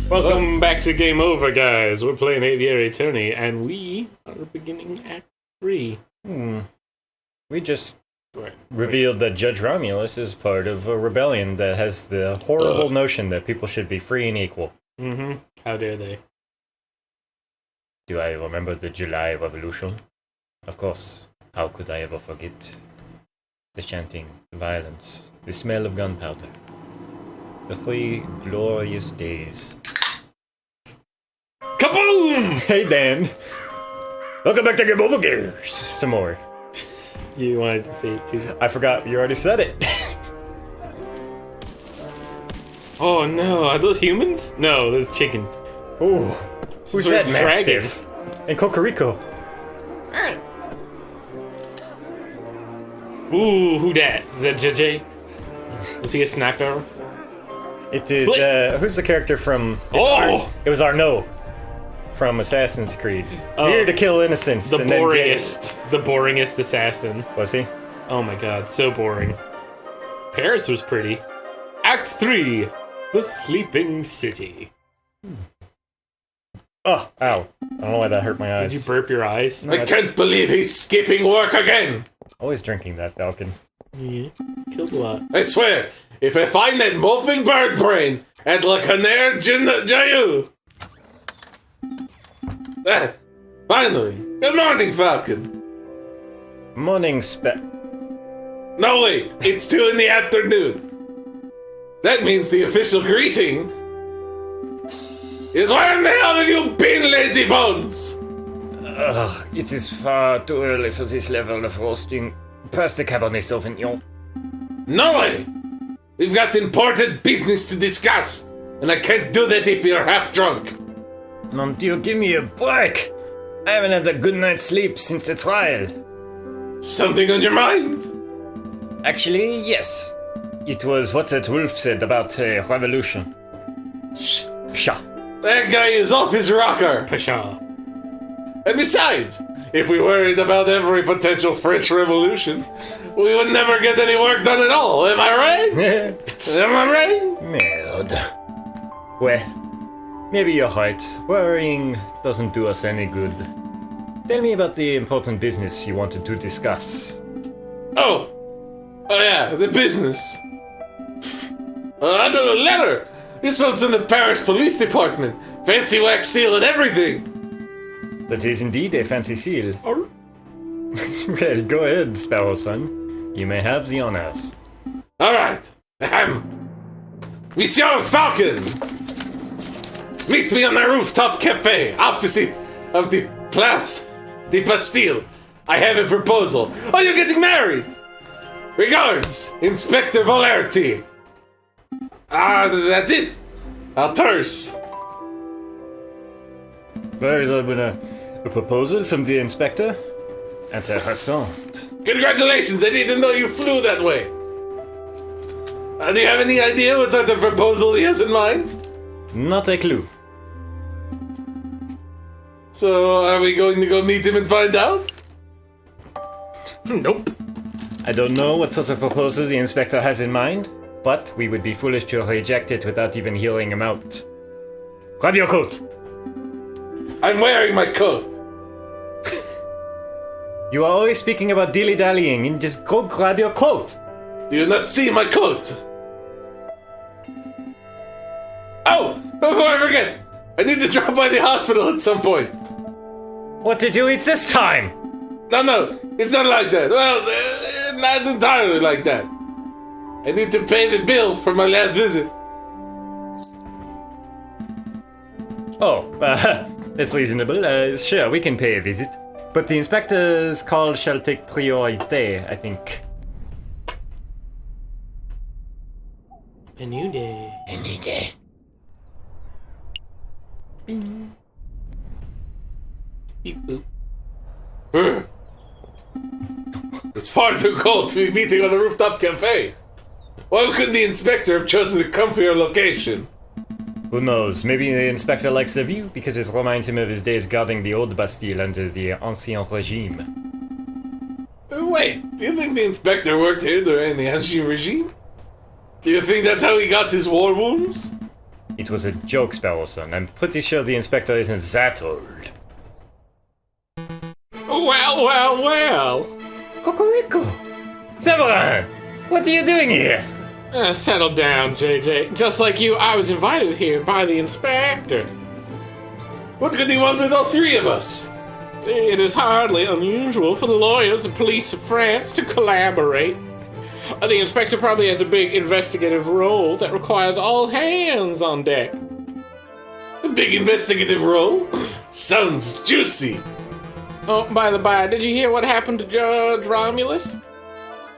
Welcome back to Game Over, guys. We're playing Aviary Attorney, and we are beginning Act 3. We just revealed that Judge Romulus is part of a rebellion that has the horrible notion that people should be free and equal. Mm-hmm. How dare they? Do I remember the July Revolution? Of course. How could I ever forget? The chanting, the violence, the smell of gunpowder. The 3 glorious days. Kaboom! Hey, Dan. Welcome back to Game Over Gears. Some more. You wanted to say it too. I forgot. You already said it. Oh no, are those humans? No, those chicken. Ooh. Who's that mastiff? And Cocorico. Ooh, who dat? Is that JJ? Was he a sniper? It is, who's the character from... It was Arnaud from Assassin's Creed. Here to kill innocents. The boringest assassin. Was he? Oh my god, so boring. Paris was pretty. Act 3, The Sleeping City. Oh, ow. I don't know why that hurt my eyes. Did you burp your eyes? I can't believe he's skipping work again! Always drinking that, Falcon. Yeah, killed a lot. I swear, if I find that moping bird brain at La Canere Jayu! Finally! Good morning, Falcon! Morning, No, wait! It's 2 in the afternoon! That means the official greeting is where in the hell have you been, lazy bones? Ugh, it is far too early for this level of roasting. Pass the Cabernet Sauvignon. No way! We've got important business to discuss, and I can't do that if you're half drunk. Mon Dieu, give me a break! I haven't had a good night's sleep since the trial. Something on your mind? Actually, yes. It was what that wolf said about revolution. Psha. That guy is off his rocker! Pasha. And besides, if we worried about every potential French Revolution, we would never get any work done at all, am I right? Am I right? Merde. Well, maybe you're right. Worrying doesn't do us any good. Tell me about the important business you wanted to discuss. Oh yeah, the business. I got a letter! This one's in the Paris Police Department. Fancy wax seal and everything. That is indeed a fancy seal. Well, go ahead, Sparrow Son. You may have the honors. Alright. Monsieur Falcon! Meet me on the rooftop cafe, opposite of the Place de Bastille. I have a proposal. Oh, you're getting married! Regards, Inspector Volerty. That's it. I'll terse. There's been a proposal from the inspector? Intéressant. Congratulations, I didn't know you flew that way. Do you have any idea what sort of proposal he has in mind? Not a clue. So, are we going to go meet him and find out? Nope. I don't know what sort of proposal the inspector has in mind, but we would be foolish to reject it without even hearing him out. Grab your coat! I'm wearing my coat. You are always speaking about dilly-dallying, and just go grab your coat! Do you not see my coat? Oh! Before I forget! I need to drop by the hospital at some point. What did you eat this time? No, it's not like that. Well, not entirely like that. I need to pay the bill for my last visit. Oh, that's reasonable. Sure, we can pay a visit. But the inspector's call shall take priority, I think. A new day. A new day. Bing. Beep boop. It's far too cold to be meeting on the rooftop cafe. Why couldn't the inspector have chosen a comfier location? Who knows? Maybe the inspector likes the view because it reminds him of his days guarding the old Bastille under the Ancien Regime. Wait, do you think the inspector worked here during the Ancien Regime? Do you think that's how he got his war wounds? It was a joke, Sparrowson. I'm pretty sure the inspector isn't that old. Well. Cocorico! Severin! What are you doing here? Settle down, JJ. Just like you, I was invited here by the inspector. What could he want with all three of us? It is hardly unusual for the lawyers and police of France to collaborate. The inspector probably has a big investigative role that requires all hands on deck. A big investigative role? Sounds juicy. Oh, by the by, did you hear what happened to Judge Romulus?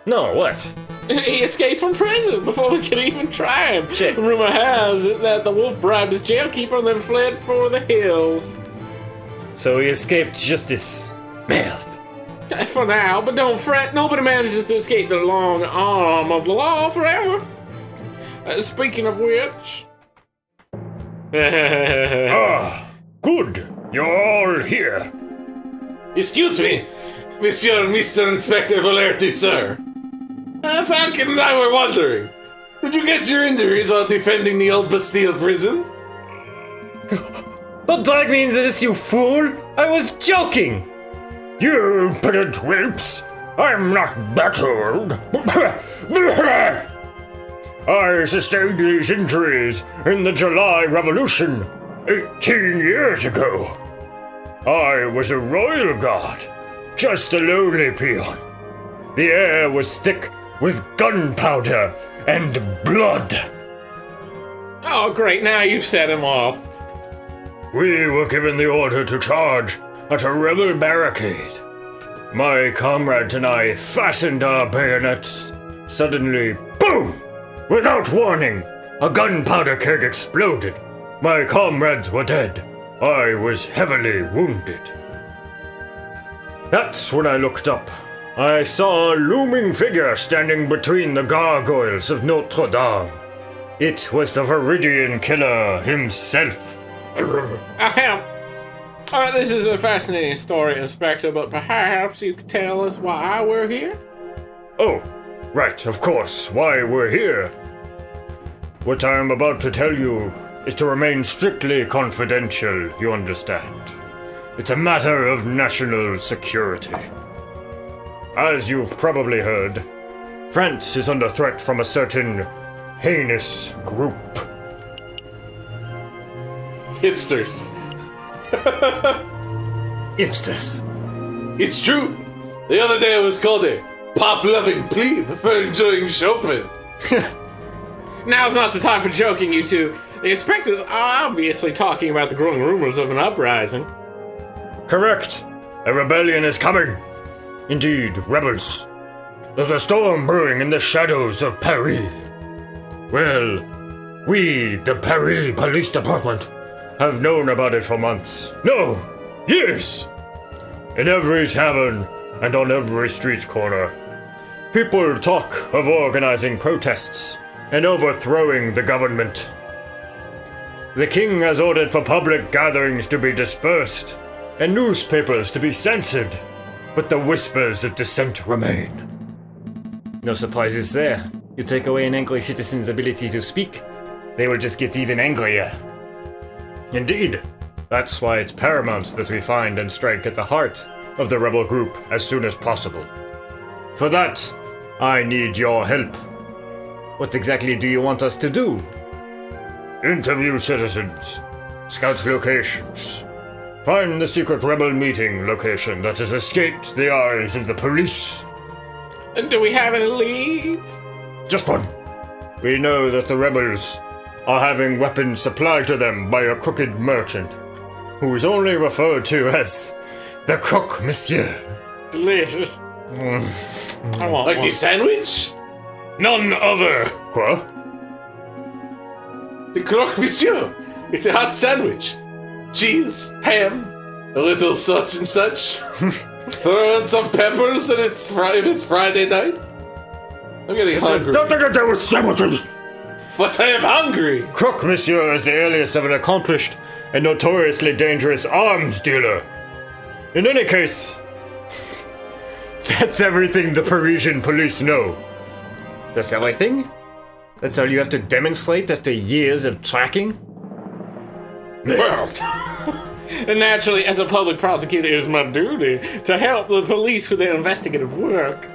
No, what? He escaped from prison before we could even try him. Shit. Rumor has it that the wolf bribed his jailkeeper and then fled for the hills. So he escaped justice. Merde. For now, but don't fret, nobody manages to escape the long arm of the law forever. Speaking of which... Good. You're all here. Excuse me, Mr. Inspector Valerti, sir. Falcon and I were wondering, did you get your injuries while defending the old Bastille prison? Don't drag me into this, you fool! I was joking! You impudent whelps! I'm not that old! I sustained these injuries in the July Revolution 18 years ago. I was a royal guard, just a lonely peon. The air was thick with gunpowder and blood. Oh, great, now you've set him off. We were given the order to charge at a rebel barricade. My comrades and I fastened our bayonets. Suddenly, boom! Without warning, a gunpowder keg exploded. My comrades were dead. I was heavily wounded. That's when I looked up. I saw a looming figure standing between the gargoyles of Notre Dame. It was the Viridian killer himself. Ahem. This is a fascinating story, Inspector, but perhaps you could tell us why we're here? Oh, right, of course, why we're here. What I am about to tell you is to remain strictly confidential, you understand. It's a matter of national security. As you've probably heard, France is under threat from a certain heinous group. Hipsters. Hipsters. It's true. The other day I was called a pop-loving plebe for enjoying Chopin. Now's not the time for joking, you two. The inspector's obviously talking about the growing rumors of an uprising. Correct. A rebellion is coming. Indeed, rebels. There's a storm brewing in the shadows of Paris. Well, we, the Paris Police Department, have known about it for months. No, years! In every tavern and on every street corner, people talk of organizing protests and overthrowing the government. The king has ordered for public gatherings to be dispersed and newspapers to be censored, but the whispers of dissent remain. No surprises there. You take away an angry citizen's ability to speak, they will just get even angrier. Indeed, that's why it's paramount that we find and strike at the heart of the rebel group as soon as possible. For that, I need your help. What exactly do you want us to do? Interview citizens, scout locations, find the secret rebel meeting location that has escaped the eyes of the police. And do we have any leads? Just one. We know that the rebels are having weapons supplied to them by a crooked merchant, who is only referred to as the Croque Monsieur. Delicious. I want Like one. the sandwich? None other. Quoi? The croque monsieur. It's a hot sandwich. Cheese, ham, a little such and such. Throw in some peppers and if it's Friday night. I'm getting hungry. Don't think that there were sandwiches! But I am hungry. Croque Monsieur is the alias of an accomplished and notoriously dangerous arms dealer. In any case, that's everything the Parisian police know. That's everything? That's all you have to demonstrate after years of tracking? Well, And naturally, as a public prosecutor, it is my duty to help the police with their investigative work.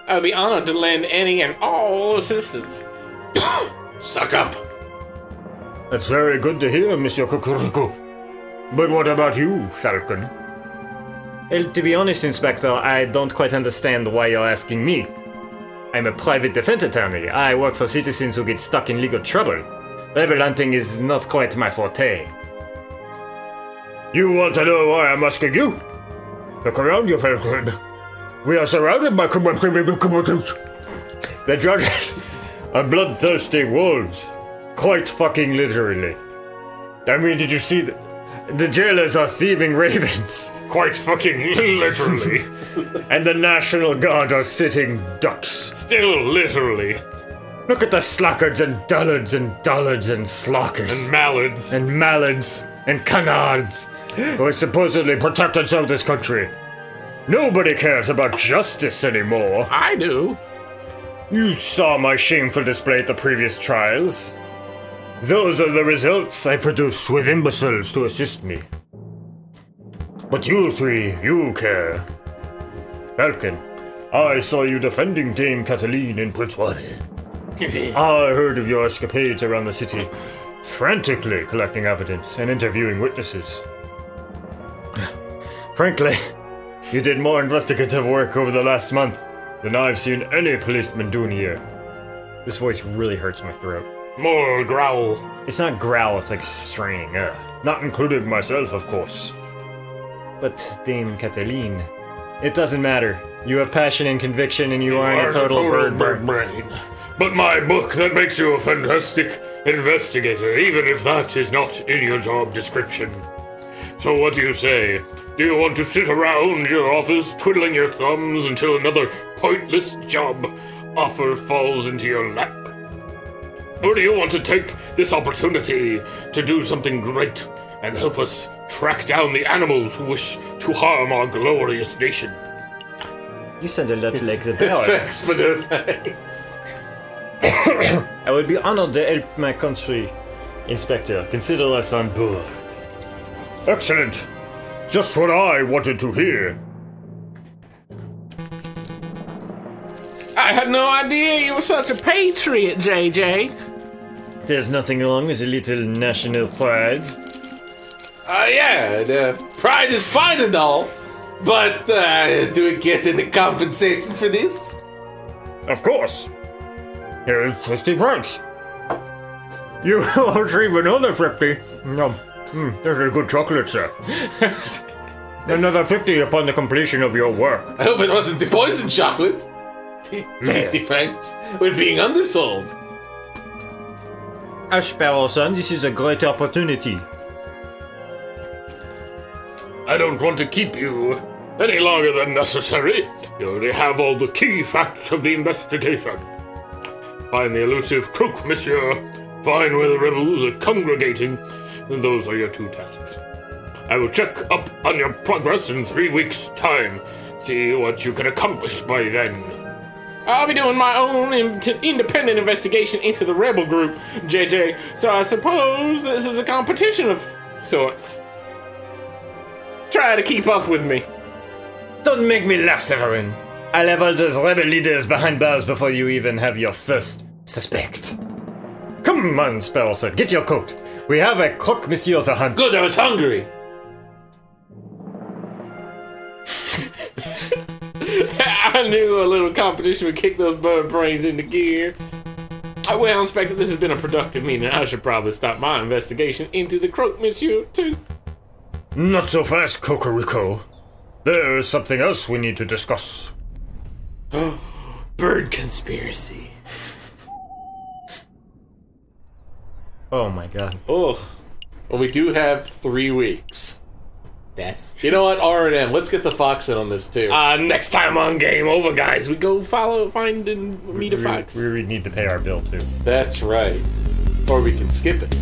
I'll be honored to lend any and all assistance. suck up. That's very good to hear, Monsieur Kukuruku. But what about you, Falcon? Well, to be honest, Inspector, I don't quite understand why you're asking me. I'm a private defense attorney. I work for citizens who get stuck in legal trouble. Rebel hunting is not quite my forte. You want to know why I'm asking you? Look around you, Falcon. We are surrounded by combatants. The judges are bloodthirsty wolves. Quite fucking literally. I mean, did you see the jailers are thieving ravens. Quite fucking literally. And the National Guard are sitting ducks. Still literally. Look at the slackards and dullards and dullards and slockers. And mallards. And mallards and canards who are supposedly protectors of this country. Nobody cares about justice anymore. I do. You saw my shameful display at the previous trials. Those are the results I produce with imbeciles to assist me. But you three, you care. Falcon, I saw you defending Dame Cataline in Princewater. I heard of your escapades around the city, frantically collecting evidence and interviewing witnesses. Frankly, you did more investigative work over the last month than I've seen any policeman do in a year. This voice really hurts my throat. More growl. It's not growl, it's like straining. Not including myself, of course. But Dame Cataline, it doesn't matter. You have passion and conviction and you aren't a total bird brain. But my book, that makes you a fantastic investigator, even if that is not in your job description. So what do you say? Do you want to sit around your office twiddling your thumbs until another pointless job offer falls into your lap? Or do you want to take this opportunity to do something great and help us track down the animals who wish to harm our glorious nation? You sound a lot like the bell. Thanks, but no thanks. I would be honored to help my country, Inspector. Consider us on board. Excellent. Just what I wanted to hear. I had no idea you were such a patriot, JJ. There's nothing wrong with a little national pride. Yeah, pride is fine and all, but do we get any compensation for this? Of course. Here's 50 francs. You won't retrieve another 50. No. There's a good chocolate, sir. Another 50 upon the completion of your work. I hope it wasn't the poison chocolate. 50 francs. We're being undersold. Ash Sparrow-son, this is a great opportunity. I don't want to keep you any longer than necessary. You already have all the key facts of the investigation. Find the elusive crook, monsieur. Find where the rebels are congregating. And those are your two tasks. I will check up on your progress in 3 weeks' time. See what you can accomplish by then. I'll be doing my own independent investigation into the rebel group, JJ, so I suppose this is a competition of sorts. Try to keep up with me. Don't make me laugh, Severin. I'll have all those rebel leaders behind bars before you even have your first suspect. Come on, Sparrow-son, get your coat. We have a croque monsieur to hunt. Good, I was hungry. I knew a little competition would kick those bird brains into gear. Well, Inspector, this has been a productive meeting. I should probably start my investigation into the croque monsieur, too. Not so fast, Cocorico. There's something else we need to discuss. Bird conspiracy. Oh my god. Ugh. Well, we do have 3 weeks. That's true. You know what, R&M, let's get the fox in on this too. Next time on Game Over, guys, we go find and meet a fox. We need to pay our bill, too. That's right. Or we can skip it.